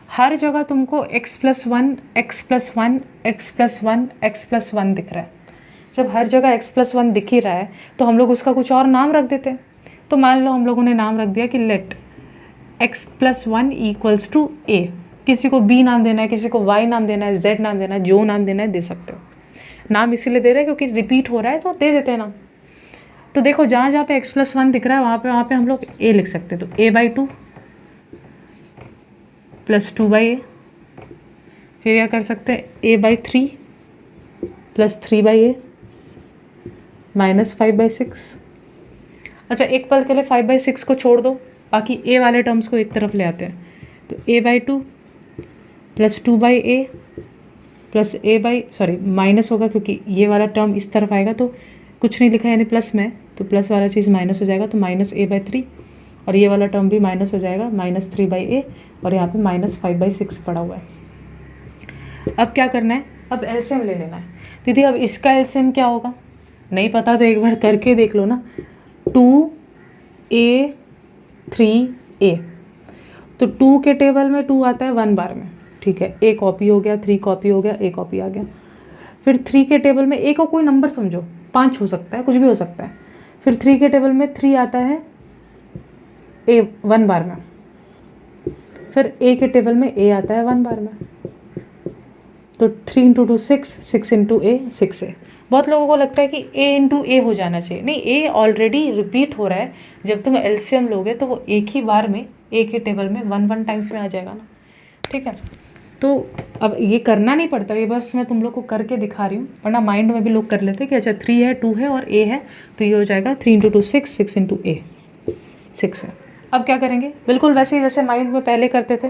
हर जगह तुमको x+1 x+1 x+1 x+1 दिख रहा है। जब हर जगह x+1 दिख ही रहा है तो हम लोग उसका कुछ और नाम रख देते हैं। तो मान लो हम लोगों ने नाम रख दिया कि लेट x+1 = a। किसी को b नाम देना है, किसी को y नाम देना है, z नाम देना है, जो नाम देना है दे सकते हो। नाम इसीलिए दे रहे हैं क्योंकि रिपीट हो रहा है तो दे देते हैं नाम। तो देखो जहाँ जहाँ पे x+1 दिख रहा है वहाँ पे हम लोग a लिख सकते हैं। तो a/2 + 2/a। फिर क्या कर सकते हैं, a/3 + 3/a -5/6। अच्छा, एक पल के लिए 5/6 को छोड़ दो, बाकी a वाले टर्म्स को एक तरफ ले आते हैं। तो a/2 + 2/a + माइनस होगा क्योंकि ये वाला टर्म इस तरफ आएगा तो कुछ नहीं लिखा यानी प्लस में, तो प्लस वाला चीज़ माइनस हो जाएगा तो -a/3, और ये वाला टर्म भी माइनस हो जाएगा -3/a, और यहाँ पे -5/6 पड़ा हुआ है। अब क्या करना है, अब एलसीएम ले लेना है। दीदी अब इसका एलसीएम क्या होगा, नहीं पता तो एक बार करके देख लो ना। 2a 3a, तो 2 के टेबल में 2 आता है 1 बार में, ठीक है। a कॉपी हो गया, 3 कॉपी हो गया, a कॉपी आ गया। फिर 3 के टेबल में a को कोई नंबर समझो, 5 हो सकता है, कुछ भी हो सकता है। फिर 3 के टेबल में 3 आता है a 1 बार में। फिर a के टेबल में a आता है 1 बार में। तो 3 × 2 6, 6 × a 6a। बहुत लोगों को लगता है कि a × a हो जाना चाहिए, नहीं, a ऑलरेडी रिपीट हो रहा है। जब तुम एलसीएम लोगे तो वो एक ही बार में a के टेबल में 1 टाइम्स में आ जाएगा ना, ठीक है। तो अब ये करना नहीं पड़ता, ये बस मैं तुम लोग को करके दिखा रही हूँ, वरना माइंड में भी लोग कर लेते हैं कि अच्छा 3 है 2 है और a है, तो ये हो जाएगा 3 × 2 6, 6 × a 6 है। अब क्या करेंगे, बिल्कुल वैसे ही जैसे माइंड में पहले करते थे।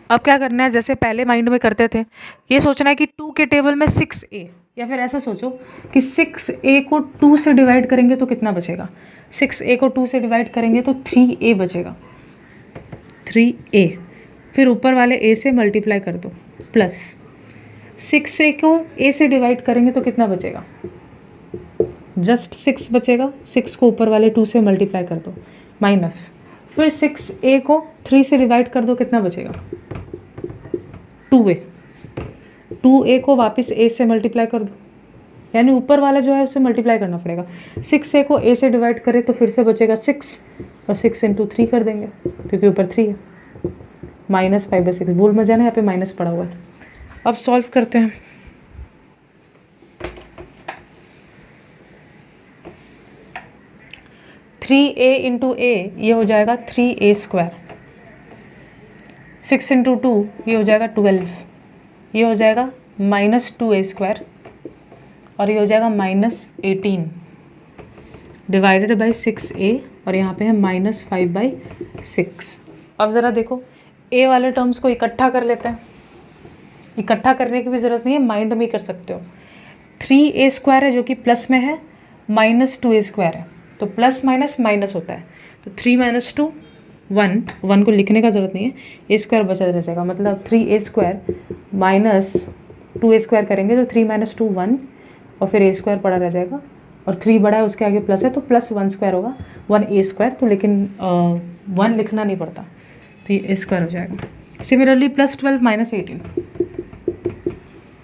अब क्या करना है, जैसे पहले माइंड में करते थे, ये सोचना है कि 2 के टेबल में 6a, या फिर ऐसा सोचो कि 6a को 2 से डिवाइड करेंगे तो कितना बचेगा। 6a को 2 से डिवाइड करेंगे तो 3a बचेगा, 3a। फिर ऊपर वाले a से मल्टीप्लाई कर दो, प्लस 6a को a से डिवाइड करेंगे तो कितना बचेगा, जस्ट 6 बचेगा। 6 को ऊपर वाले 2 से मल्टीप्लाई कर दो, माइनस। फिर 6a को 3 से डिवाइड कर दो, कितना बचेगा, 2a। 2a को वापस a से मल्टीप्लाई कर दो, यानी ऊपर वाला जो है उससे मल्टीप्लाई करना पड़ेगा। 6a को a से डिवाइड करें तो फिर से बचेगा 6, और 6 × 3 कर देंगे क्योंकि ऊपर 3 है, -5/6। भूल मत जाना, यहाँ पे माइनस पड़ा हुआ है। अब सॉल्व करते हैं। थ्री a × a ये हो जाएगा 3a²। 6 × 2 ये हो जाएगा 12, ये हो जाएगा -2a², और ये हो जाएगा -18 डिवाइडेड बाई 6a, और यहाँ पे है -5/6। अब ज़रा देखो, a वाले टर्म्स को इकट्ठा कर लेते हैं। इकट्ठा करने की भी ज़रूरत नहीं है, माइंड में ही कर सकते हो। 3a² है जो कि प्लस में है, -2a² है, तो प्लस माइनस माइनस होता है। तो 3 - 2 1 को लिखने का ज़रूरत नहीं है, a² बचा रह जाएगा। मतलब 3a² -2a² करेंगे तो 3 - 2 1, और फिर a² पड़ा रह जाएगा, और 3 बड़ा है उसके आगे प्लस है तो +1² होगा, 1a²। तो लेकिन 1 लिखना नहीं पड़ता, तो ये a² हो जाएगा। सिमिलरली +12 - 18,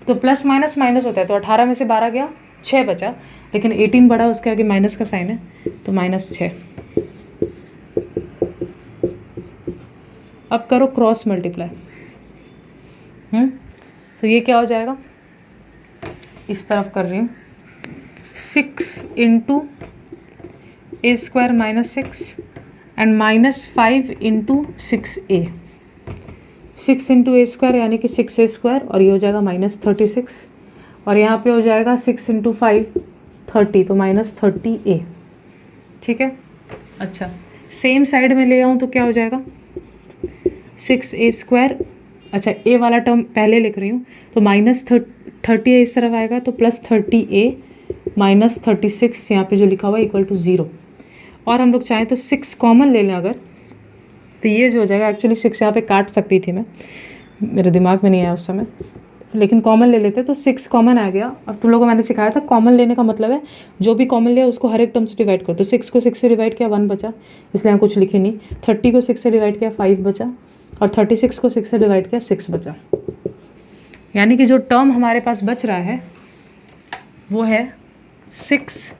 तो प्लस माइनस माइनस होता है, तो 18 में से 12 गया, 6 बचा, लेकिन 18 बड़ा उसके आगे माइनस का साइन है तो -6। अब करो क्रॉस मल्टीप्लाई। तो ये क्या हो जाएगा, इस तरफ कर रही हूँ, 6 × a² - 6 एंड -5 × 6a। 6 × a² यानी कि 6a², और ये हो जाएगा -36, और यहाँ पे हो जाएगा 6 × 5 30, तो -30a, ठीक है। अच्छा, सेम साइड में ले आऊँ तो क्या हो जाएगा, 6a²। अच्छा, a वाला टर्म पहले लिख रही हूँ, तो -30a इस तरफ आएगा, तो +30a -36 यहाँ पे जो लिखा हुआ है = 0। और हम लोग चाहें तो 6 कॉमन ले लें अगर, तो ये जो हो जाएगा, एक्चुअली 6 यहाँ पे काट सकती थी मैं, मेरे दिमाग में नहीं आया उस समय, लेकिन कॉमन ले लेते तो 6 कॉमन आ गया। और तुम लोगों को मैंने सिखाया था कॉमन लेने का मतलब है जो भी कॉमन लिया उसको हर एक टर्म से डिवाइड करो। तो 6 को 6 से डिवाइड किया 1 बचा, इसलिए यहाँ कुछ लिखे नहीं। 30 को 6 से डिवाइड किया 5 बचा, और 36 को 6 से डिवाइड किया 6 बचा। यानी कि जो टर्म हमारे पास बच रहा है वो है 6a²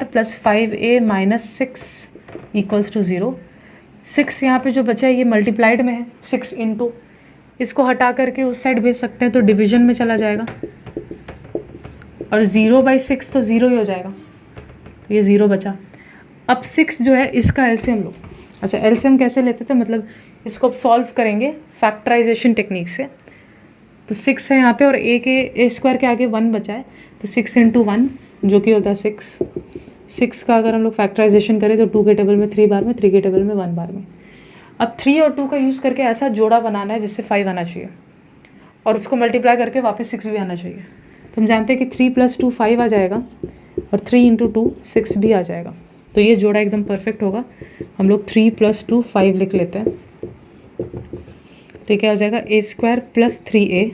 + 5a - 6 = 0। 6 यहाँ पे जो बचा है ये मल्टीप्लाइड में है 6 इंटू, इसको हटा करके उस साइड भेज सकते हैं तो डिवीजन में चला जाएगा, और 0/6 तो 0 ही हो जाएगा, तो ये 0 बचा। अब 6 जो है इसका एलसीएम लो। अच्छा, एलसीएम कैसे लेते थे, मतलब इसको अब सॉल्व करेंगे फैक्टराइजेशन टेक्निक से। तो 6 है यहाँ पे और a² के आगे 1 बचा है, तो 6 × 1 जो कि होता है 6। 6 का अगर हम लोग फैक्टराइजेशन करें तो 2 के टेबल में 3 बार में, 3 के टेबल में 1 बार में। अब 3 और 2 का यूज़ करके ऐसा जोड़ा बनाना है जिससे 5 आना चाहिए, और उसको मल्टीप्लाई करके वापस 6 भी आना चाहिए। तो हम जानते हैं कि 3 + 2 5 आ जाएगा, और 3 × 2 6 भी आ जाएगा। तो ये जोड़ा एकदम परफेक्ट होगा। हम लोग 3 + 2 5 लिख लेते हैं। तो क्या हो जाएगा, a² + 3a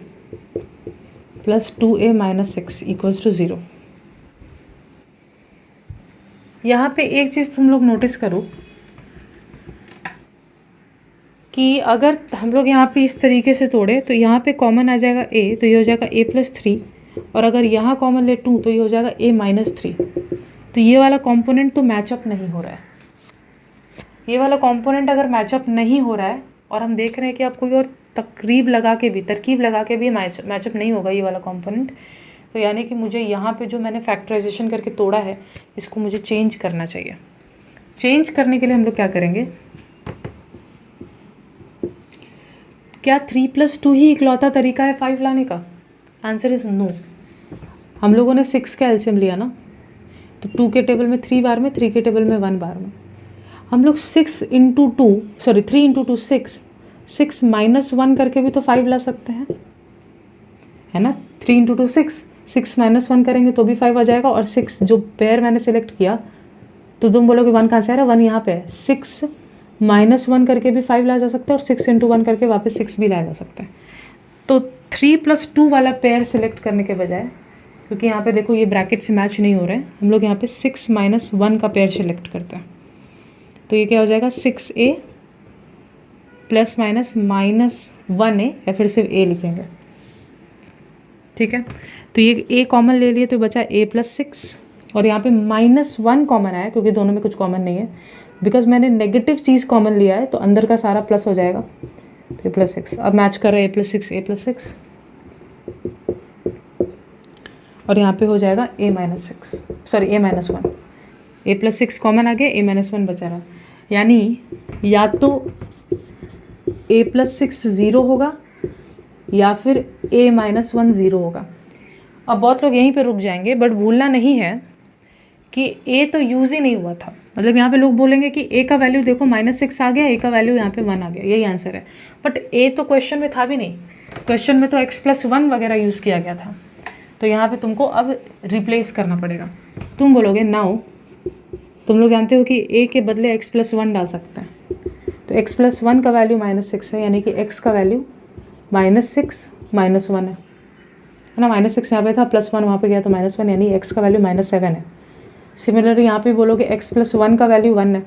+ 2a - 6 = 0। यहाँ पे एक चीज़ तुम लोग नोटिस करो कि अगर हम लोग यहाँ पे इस तरीके से तोड़े तो यहाँ पे कॉमन आ जाएगा a, तो ये हो जाएगा a + 3, और अगर यहाँ कॉमन ले 2 तो ये हो जाएगा a - 3। तो ये वाला कंपोनेंट तो मैचअप नहीं हो रहा है। ये वाला कंपोनेंट अगर मैचअप नहीं हो रहा है और हम देख रहे हैं कि आप कोई और तरकीब लगा के भी मैचअप नहीं होगा ये वाला कंपोनेंट, तो यानी कि मुझे यहाँ पे जो मैंने फैक्टराइजेशन करके तोड़ा है इसको मुझे चेंज करना चाहिए। चेंज करने के लिए हम लोग क्या करेंगे, क्या 3 + 2 ही इकलौता तरीका है 5 लाने का? Answer is no. हम लोगों ने 6 का एलसीएम लिया ना, तो 2 के टेबल में 3 बार में, 3 के टेबल में 1 बार में। हम लोग 3 × 2 6 - 1 करके भी तो 5 ला सकते हैं, है ना। 3 × 2 6 - 1 करेंगे तो भी 5 आ जाएगा। और 6 जो पेयर मैंने सेलेक्ट किया, तो तुम बोलोगे 1 कहाँ से आ रहा है, 1 यहाँ पे है। 6 - 1 करके भी 5 लाया जा सकता है, और 6 × 1 करके वापस 6 भी लाया जा सकता है। तो 3 + 2 वाला पेयर सेलेक्ट करने के बजाय, क्योंकि यहाँ पे देखो ये ब्रैकेट से मैच नहीं हो रहे हैं, हम लोग यहाँ पे 6 - 1 का पेयर सेलेक्ट करते हैं। तो ये क्या हो जाएगा, 6a ± -1a, या फिर सिर्फ a लिखेंगे, ठीक है। तो ये a कॉमन ले लिए तो बचा a + 6, और यहाँ पे -1 कॉमन आया क्योंकि दोनों में कुछ कॉमन नहीं है। बिकॉज मैंने नेगेटिव चीज़ कॉमन लिया है तो अंदर का सारा प्लस हो जाएगा, तो +6। अब मैच कर रहा है a + 6 a + 6, और यहाँ पे हो जाएगा a - 1 a + 6 कॉमन आ गया, a - 1 बचा रहा। यानी या तो a + 6 0 होगा या फिर a - 1 0 होगा। अब बहुत लोग यहीं पे रुक जाएंगे, बट भूलना नहीं है कि a तो यूज़ ही नहीं हुआ था। मतलब यहाँ पे लोग बोलेंगे कि a का वैल्यू देखो -6 आ गया, a का वैल्यू यहाँ पे 1 आ गया, यही आंसर है। बट a तो क्वेश्चन में था भी नहीं, क्वेश्चन में तो x + 1 वगैरह यूज़ किया गया था। तो यहाँ पे तुमको अब रिप्लेस करना पड़ेगा। तुम बोलोगे नाउ, तुम लोग जानते हो कि a के बदले x + 1 डाल सकते हैं, तो x + 1 का वैल्यू -6 है, यानी कि x का वैल्यू -6 - 1 है ना। -6 यहाँ पे था, +1 वहाँ पे गया तो -1, यानी x का वैल्यू -7 है। सिमिलरली यहाँ पे बोलोगे x + 1 का वैल्यू 1 है,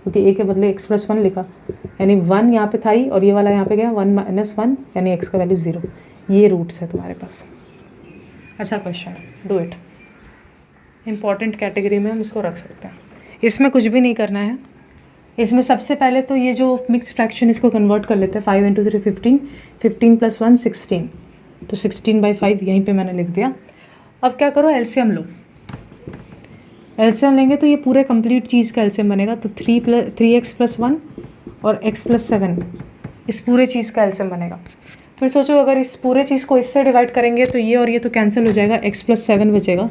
क्योंकि a के बदले x + 1 लिखा, यानी 1 यहाँ पे था ही, और ये वाला यहाँ पे गया 1 - 1, यानी x का वैल्यू 0। ये रूट्स है तुम्हारे पास। अच्छा क्वेश्चन है, डू इट। इम्पॉर्टेंट कैटेगरी में हम इसको रख सकते हैं। इसमें कुछ भी नहीं करना है। इसमें सबसे पहले तो ये जो मिक्स फ्रैक्शन इसको कन्वर्ट कर लेते हैं। 5 × 3 15, 15 + 1 16, तो 16/5 यहीं पे मैंने लिख दिया। अब क्या करो, एलसीएम लो। एलसीएम लेंगे तो ये पूरे कंप्लीट चीज़ का एलसीएम बनेगा, तो 3x + 1 और x + 7, इस पूरे चीज़ का एलसीएम बनेगा। फिर सोचो अगर इस पूरे चीज़ को इससे डिवाइड करेंगे तो ये और ये तो कैंसिल हो जाएगा, x + 7 बचेगा,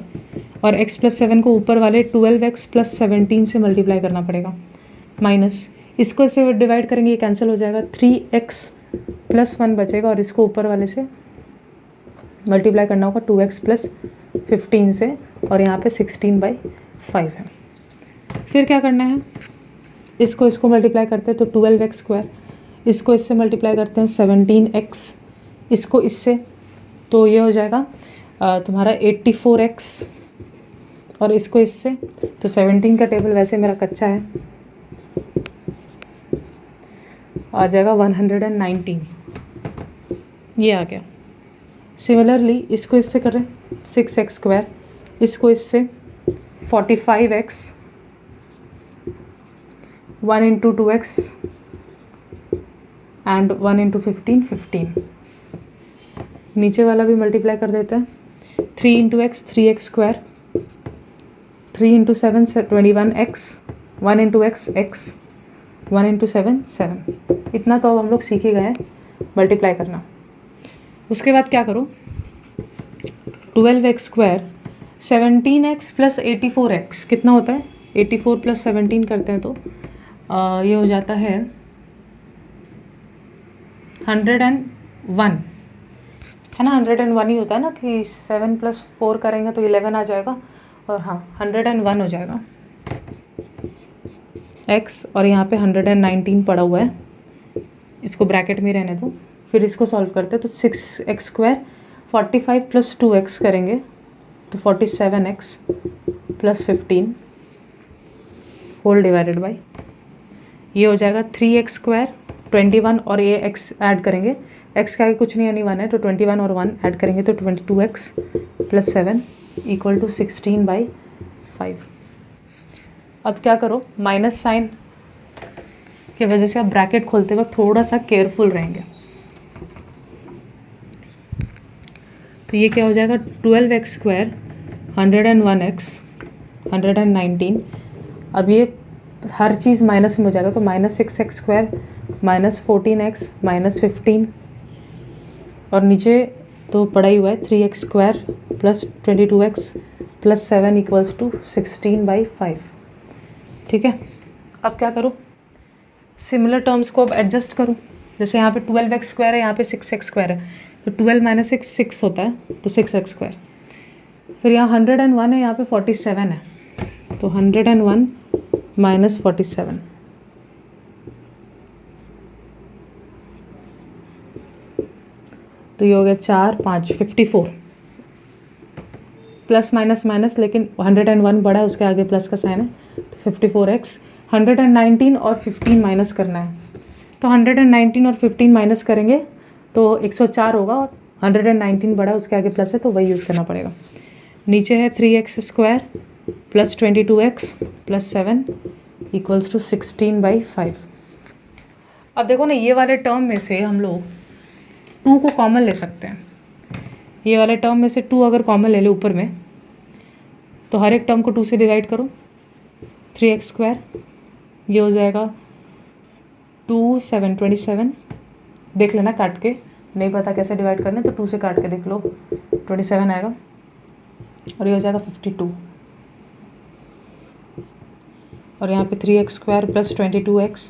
और x + 7 को ऊपर वाले 12x + 17 से मल्टीप्लाई करना पड़ेगा, माइनस इसको इससे डिवाइड करेंगे, ये कैंसिल हो जाएगा, 3x + 1 बचेगा, और इसको ऊपर वाले से मल्टीप्लाई करना होगा 2x + 15 से, और यहाँ पे 16/5 है। फिर क्या करना है, इसको मल्टीप्लाई करते हैं तो 12x², इसको इससे मल्टीप्लाई करते हैं 17x, इसको इससे, तो ये हो जाएगा तुम्हारा 84x, और इसको इससे, तो 17 का टेबल वैसे मेरा कच्चा है, आ जाएगा 119, ये आ गया। सिमिलरली इसको इससे कर रहे हैं 6x², इसको इससे 45x, 1 into 2x and 1 into 15, नीचे वाला भी मल्टीप्लाई कर देते हैं, 3 into x 3x², 3 into 7 21x, 1 into x x, 1 into 7 7। इतना तो अब हम लोग सीख ही गए हैं मल्टीप्लाई करना। उसके बाद क्या करो, 12x², 17x प्लस 84x कितना होता है, 84 प्लस 17 करते हैं तो ये हो जाता है 101, है ना, 101 ही होता है ना, कि 7 प्लस 4 करेंगे तो 11 आ जाएगा, और हाँ 101 हो जाएगा x, और यहाँ पे 119 पड़ा हुआ है, इसको ब्रैकेट में रहने दो। फिर इसको सॉल्व करते हैं तो 6x², 45 प्लस 2x करेंगे तो 47x plus 15 whole divided by, ये हो जाएगा 3x², 21 और ये x ऐड करेंगे, x का आगे कुछ नहीं, यानी 1 है, तो 21 और 1 ऐड करेंगे तो 22x प्लस 7 इक्वल टू 16/5। अब क्या करो, माइनस साइन की वजह से आप ब्रैकेट खोलते वक्त थोड़ा सा केयरफुल रहेंगे। तो ये क्या हो जाएगा, 12x², 101x, 119, अब ये हर चीज़ माइनस में हो जाएगा, तो -6x², -14x, -15, और नीचे तो पड़ा ही हुआ है 3x² plus 22x plus 7 equals to 16/5। ठीक है, अब क्या करूँ, सिमिलर टर्म्स को अब एडजस्ट करूँ। जैसे यहाँ पे 12x² है, यहाँ पे 6x² है, तो 12 माइनस 6 होता है, तो 6x²। फिर यहाँ 101 है, यहाँ पे 47 है, तो 101 माइनस 47, तो ये हो गया 4 5 54, प्लस माइनस माइनस, लेकिन 101 बड़ा है, उसके आगे प्लस का साइन है, तो 54x, 119 और 15 माइनस करना है, तो 119 और 15 माइनस करेंगे तो 104 होगा, और 119 बड़ा है, उसके आगे प्लस है, तो वही यूज़ करना पड़ेगा। नीचे है 3x² plus 22x plus 7 equals to 16/5। अब देखो ना, ये वाले टर्म में से हम लोग 2 को कॉमन ले सकते हैं। ये वाले टर्म में से 2 अगर कॉमन ले ले ऊपर में, तो हर एक टर्म को 2 से डिवाइड करो, 3x², ये हो जाएगा 2 7 27, देख लेना काट के, नहीं पता कैसे डिवाइड करना है तो 2 से काट के देख लो, 27 आएगा, और ये हो जाएगा 52, और यहाँ पे 3x² प्लस 22x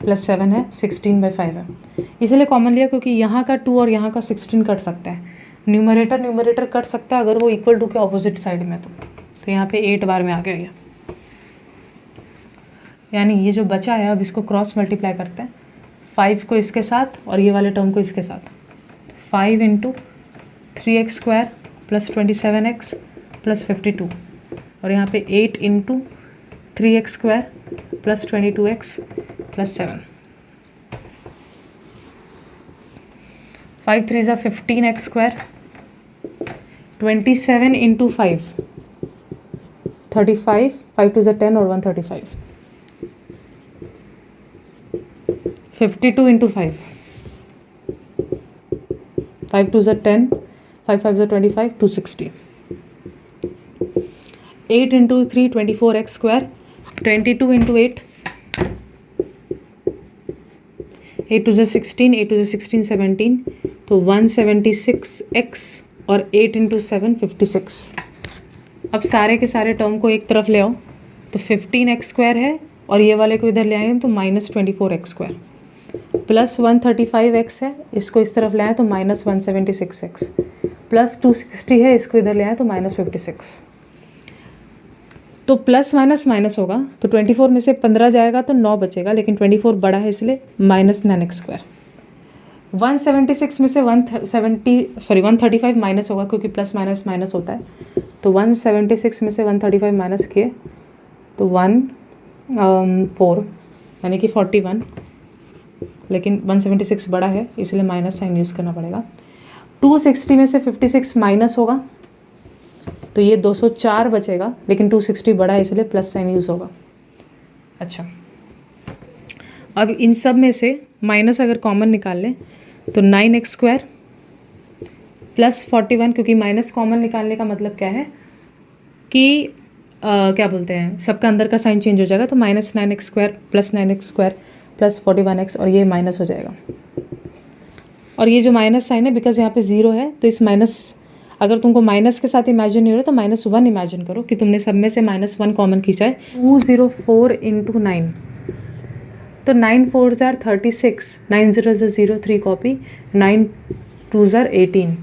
प्लस 7 है, 16/5 है। इसीलिए कॉमन लिया क्योंकि यहाँ का 2 और यहाँ का 16 कट सकता है, न्यूमरेटर कट सकता है अगर वो इक्वल टू के ऑपोजिट साइड में, तो यहाँ पे 8 बार में आ गया ये, यानी ये जो बचा है अब इसको क्रॉस मल्टीप्लाई करते हैं, 5 को इसके साथ और ये वाले टर्म को इसके साथ, 5 into 3x² plus 27x plus 52, और यहाँ पे 8 into 3x² plus 22x plus 7, 5 3 15x², 27 into 5 35, 5 2 10 और 135, 52 इंटू 5, 5 2 10, 5 5 25, 260, 8 इंटू 3 24x², 22 इंटू 8, 8 2 16, 8 2 16 17, तो 176x, और 8 इंटू 7 56। अब सारे के सारे टर्म को एक तरफ ले आओ, तो 15x² है, और ये वाले को इधर ले आएंगे तो -24x², प्लस 135x है, इसको इस तरफ ले आए तो -176x, प्लस 260 है, इसको इधर ले आए तो -56। तो प्लस माइनस माइनस होगा, तो 24 में से 15 जाएगा तो 9 बचेगा, लेकिन 24 बड़ा है इसलिए -9x²। 176 में से 135 माइनस होगा, क्योंकि प्लस माइनस माइनस होता है। तो 176 में से 135 माइनस किए तो 4 यानी कि 41, लेकिन 176 बड़ा है इसलिए माइनस साइन यूज़ करना पड़ेगा। 260 में से 56 माइनस होगा तो ये 204 बचेगा, लेकिन 260 बड़ा है इसलिए प्लस साइन यूज़ होगा। अच्छा, अब इन सब में से माइनस अगर कॉमन निकाल लें तो 9x² प्लस 41, क्योंकि माइनस कॉमन निकालने का मतलब क्या है कि क्या बोलते हैं, सबका अंदर का साइन चेंज हो जाएगा। तो -9x² plus 9x² plus 41x, और ये माइनस हो जाएगा। और ये जो माइनस साइन है, बिकॉज यहाँ पे 0 है, तो इस माइनस, अगर तुमको माइनस के साथ इमेजिन नहीं हो रहा तो -1 इमेजिन करो कि तुमने सब में से -1 कॉमन खींचा है। 204 × 9, तो 9 4s are 36, 9 0s are 0, 3 copy, 9 2s are 18।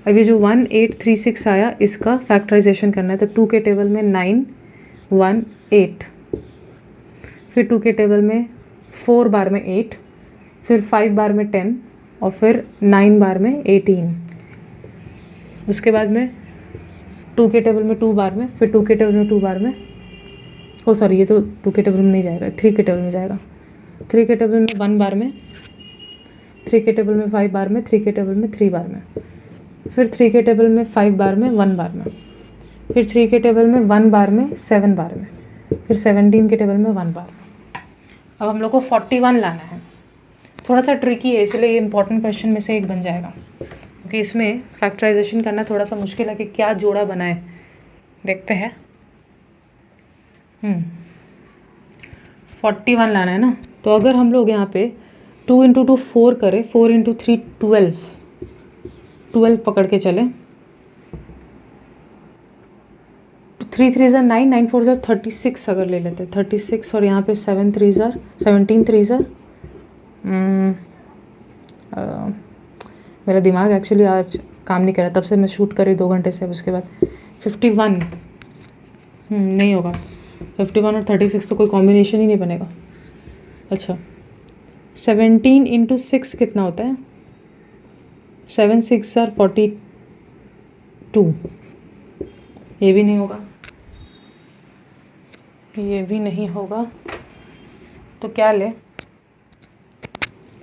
अब ये जो 1836 आया इसका फैक्टराइजेशन करना है, तो 2 के टेबल में 9 1 8, फिर 2 के टेबल में 4 बार में 8, फिर 5 बार में 10, और फिर 9 बार में 18। उसके बाद में 2 के टेबल में 2 बार में, फिर 2 के टेबल में 2 बार में, ओ सॉरी ये तो 2 के टेबल में नहीं जाएगा, 3 के टेबल में जाएगा। 3 के टेबल में 1 बार में, 3 के टेबल में 5 बार में, 3 के टेबल में 3 बार में, फिर 3 के टेबल में 5 बार में 1 बार में, फिर 3 के टेबल में 1 बार में 7 बार में, फिर 17 के टेबल में 1 बार में। अब हम लोग को 41 लाना है। थोड़ा सा ट्रिकी है, इसलिए ये इंपॉर्टेंट क्वेश्चन में से एक बन जाएगा, क्योंकि इसमें फैक्टराइजेशन करना थोड़ा सा मुश्किल है कि क्या जोड़ा बनाए। देखते हैं। 41 लाना है ना, तो अगर हम लोग यहाँ पे 2 × 2 4 करें, 4 × 3 12 पकड़ के चले, 3 3s are 9, 9 4s are 36 अगर ले लेते हैं 36, और यहाँ पे 7 3s are 17 3s are मेरा दिमाग एक्चुअली आज काम नहीं कर रहा, तब से मैं शूट करी 2 घंटे से। अब उसके बाद 51 नहीं होगा, 51 और 36 तो कोई कॉम्बिनेशन ही नहीं बनेगा। अच्छा, 17 × 6 कितना होता है? 7 6 are 42, ये भी नहीं होगा, ये भी नहीं होगा, तो क्या ले?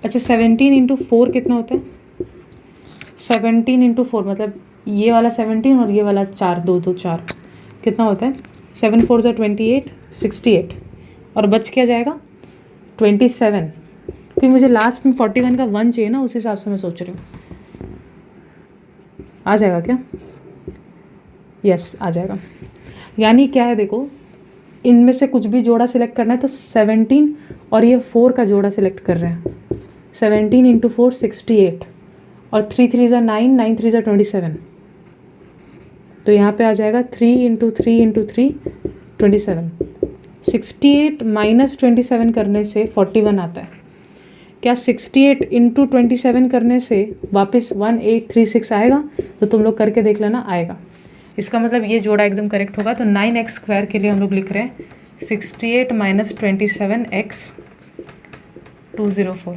अच्छा, 17 × 4 कितना होता है? 17 × 4 मतलब ये वाला 17 और ये वाला 4, 2 2 4 कितना होता है? 7 4s are 28, 68, और बच क्या जाएगा? 27, क्योंकि मुझे लास्ट में 41 का 1 चाहिए ना, उस हिसाब से मैं सोच रही हूँ। आ जाएगा क्या? यस, आ जाएगा। यानी क्या है, देखो इनमें से कुछ भी जोड़ा सिलेक्ट करना है तो 17 और ये 4 का जोड़ा सिलेक्ट कर रहे हैं। 17 × 4 68, और 3 3s are 9, 9 3s are 27, तो यहाँ पे आ जाएगा 3 × 3 × 3 27। 68 माइनस 27 करने से 41 आता है। क्या 68 × 27 करने से वापस 1836 आएगा? तो तुम लोग करके देख लेना, आएगा। इसका मतलब ये जोड़ा एकदम करेक्ट होगा। तो 9x² के लिए हम लोग लिख रहे हैं 68 माइनस 27x 204,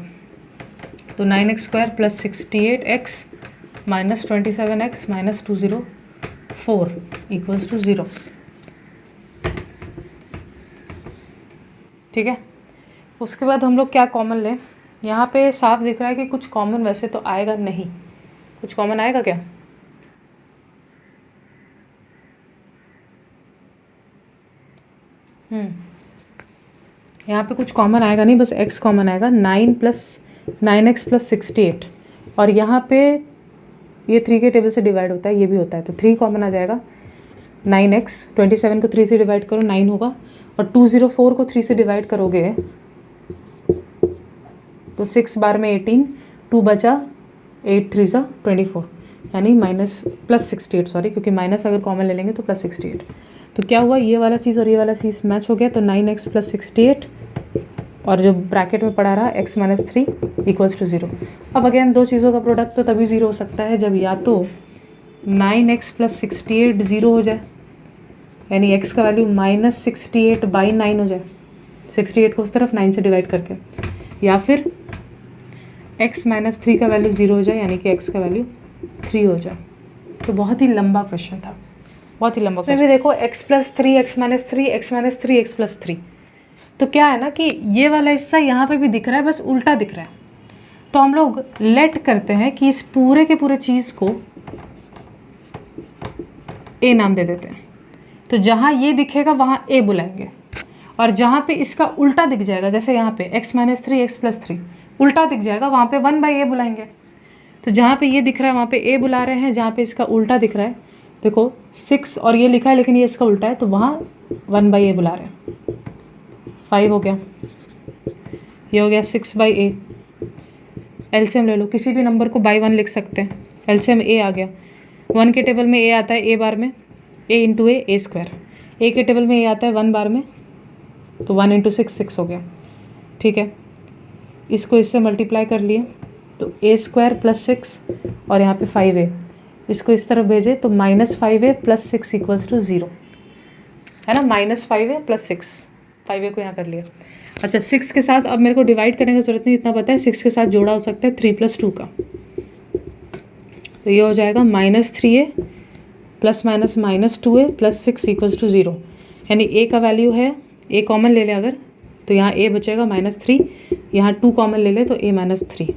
तो 9x² plus 68x minus 27x minus 204 equals to 0। ठीक है, उसके बाद हम लोग क्या कॉमन लें? यहाँ पे साफ दिख रहा है कि कुछ कॉमन वैसे तो आएगा नहीं। कुछ कॉमन आएगा क्या? यहाँ पे कुछ कॉमन आएगा नहीं, बस x कॉमन आएगा। 9x प्लस 68, और यहाँ पे ये 3 के टेबल से डिवाइड होता है, ये भी होता है, तो 3 कॉमन आ जाएगा। 9x, 27 को 3 से डिवाइड करो 9 होगा, और 204 को 3 से डिवाइड करोगे तो 6 बार में 18, 2 बचा, 8 3s are 24, यानी माइनस प्लस 68, सॉरी, क्योंकि माइनस अगर कॉमन ले लेंगे तो प्लस 68। तो क्या हुआ, ये वाला चीज़ और ये वाला चीज़ मैच हो गया, तो 9x प्लस 68 और जो ब्रैकेट में पड़ा रहा x माइनस 3 इक्वल्स टू 0। अब अगेन दो चीज़ों का प्रोडक्ट तो तभी 0 हो सकता है जब या तो 9x प्लस 68 0 हो जाए, यानी x का वैल्यू माइनस 68/9 हो जाए, 68 को उस तरफ 9 से डिवाइड करके, या फिर x माइनस 3 का वैल्यू 0 हो जाए, यानी कि x का वैल्यू 3 हो जाए। तो बहुत ही लंबा क्वेश्चन था, बहुत ही लंबा क्वेश्चन। देखो x plus 3, x minus 3, x minus 3, x plus 3। तो क्या है ना कि ये वाला हिस्सा यहाँ पे भी दिख रहा है, बस उल्टा दिख रहा है। तो हम लोग लेट करते हैं कि इस पूरे के पूरे चीज़ को a नाम दे देते हैं। तो जहाँ ये दिखेगा वहाँ a बुलाएंगे, और जहाँ पे इसका उल्टा दिख जाएगा, जैसे यहाँ पे x माइनस 3, x प्लस 3 उल्टा दिख जाएगा, वहाँ पे 1/a बुलाएंगे। तो जहाँ पे ये दिख रहा है वहाँ पे a बुला रहे हैं, जहाँ पे इसका उल्टा दिख रहा है, देखो 6 और ये लिखा है लेकिन ये इसका उल्टा है, तो वहाँ 1/a बुला रहे हैं। 5 हो गया, ये हो गया 6/a। एलसीएम ले लो, किसी भी नंबर को बाई 1 लिख सकते हैं। एलसीएम a आ गया, 1 के टेबल में a आता है a बार में, a into a square. a के टेबल में a आता है 1 बार में, तो 1 इंटू 6 6 हो गया। ठीक है, इसको इससे मल्टीप्लाई कर लिए तो a स्क्वायर प्लस 6 और यहाँ पे 5a, इसको इस तरफ भेजे तो -5a प्लस 6 इक्वल्स टू 0, है ना। -5a प्लस 6, 5a को यहाँ कर लिया। अच्छा, 6 के साथ अब मेरे को डिवाइड करने की ज़रूरत नहीं, इतना पता है 6 के साथ जोड़ा हो सकता है 3 + 2 का। तो ये हो जाएगा -3a plus minus -2a plus 6 equals to 0, यानी a का वैल्यू है, a कॉमन ले ले अगर, तो यहाँ a बचेगा -3, यहाँ 2 कॉमन ले ले तो a -3।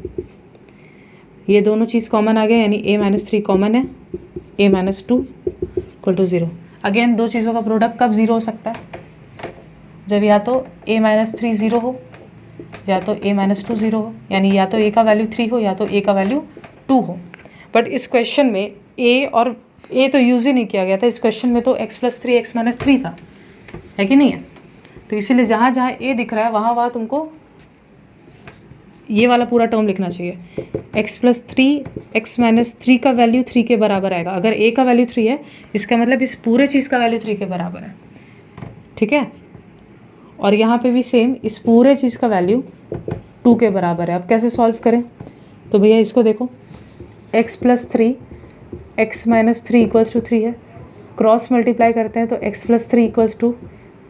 ये दोनों चीज़ कॉमन आ गया, यानी a -3 कॉमन है, a -2 इक्वल टू 0। अगेन दो चीज़ों का प्रोडक्ट कब 0 हो सकता है? जब या तो a -3 0 हो, या तो a -2 0 हो, यानी या तो a का वैल्यू 3 हो या तो a का वैल्यू 2 हो। बट इस क्वेश्चन में a और a तो यूज़ ही नहीं किया गया था, इस क्वेश्चन में तो x + 3 x - 3 था, है कि नहीं है? तो इसीलिए जहाँ जहाँ a दिख रहा है वहाँ वहाँ तुमको ये वाला पूरा टर्म लिखना चाहिए। x + 3 x - 3 का वैल्यू 3 के बराबर आएगा। अगर a का वैल्यू 3 है, इसका मतलब इस पूरे चीज़ का वैल्यू 3 के बराबर है। ठीक है, और यहाँ पे भी सेम, इस पूरे चीज़ का वैल्यू 2 के बराबर है। अब कैसे सॉल्व करें? तो भैया इसको देखो, x + 3 x - 3 इक्वल्स टू 3 है, क्रॉस मल्टीप्लाई करते हैं तो x + 3 equals to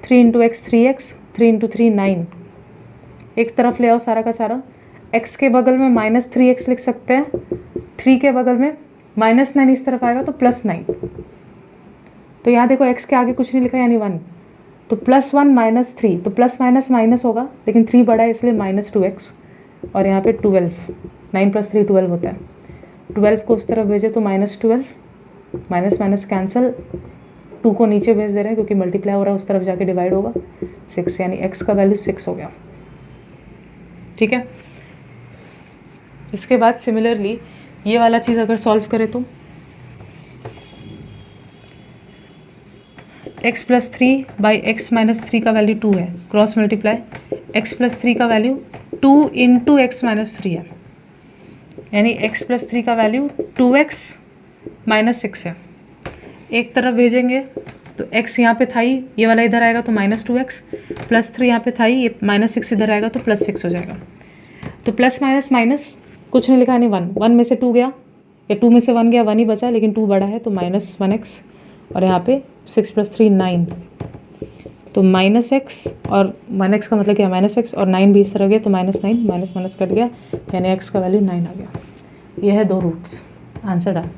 3 × x 3x, 3 × 3 9। एक तरफ ले आओ सारा का सारा, x के बगल में -3x लिख सकते हैं, 3 के बगल में -9 इस तरफ आएगा तो +9। तो यहाँ देखो x के आगे कुछ नहीं लिखा यानी 1, तो +1 - 3, तो प्लस माइनस माइनस होगा, लेकिन 3 बड़ा है इसलिए -2x, और यहाँ पे 12, 9 + 3 12 होता है। 12 को उस तरफ भेजे तो -12, माइनस माइनस कैंसिल, 2 को नीचे भेज दे रहे हैं क्योंकि मल्टीप्लाई हो रहा है, उस तरफ जाके डिवाइड होगा, 6, यानी x का वैल्यू 6 हो गया। ठीक है, इसके बाद सिमिलरली ये वाला चीज़ अगर सॉल्व करें तो x + 3 बाई x - 3 का वैल्यू 2 है, क्रॉस मल्टीप्लाई, x + 3 का वैल्यू 2 × x - 3 है, यानी x + 3 का वैल्यू 2x - 6 है। एक तरफ भेजेंगे तो x यहाँ पे था ही, ये वाला इधर आएगा तो -2x, +3 यहाँ पे था ही, ये -6 इधर आएगा तो +6 हो जाएगा। तो प्लस माइनस माइनस कुछ नहीं लिखा, यानी 1 में से 2 गया, या 2 में से 1 गया, 1 ही बचा, लेकिन 2 बड़ा है तो -1x, और यहाँ पे 6 + 3 9, तो -x और 1x का मतलब क्या, -x, और 9 भी इस तरह गया तो -9, माइनस माइनस कट गया, यानी x का वैल्यू 9 आ गया। यह है 2 रूट्स। आंसर डाल।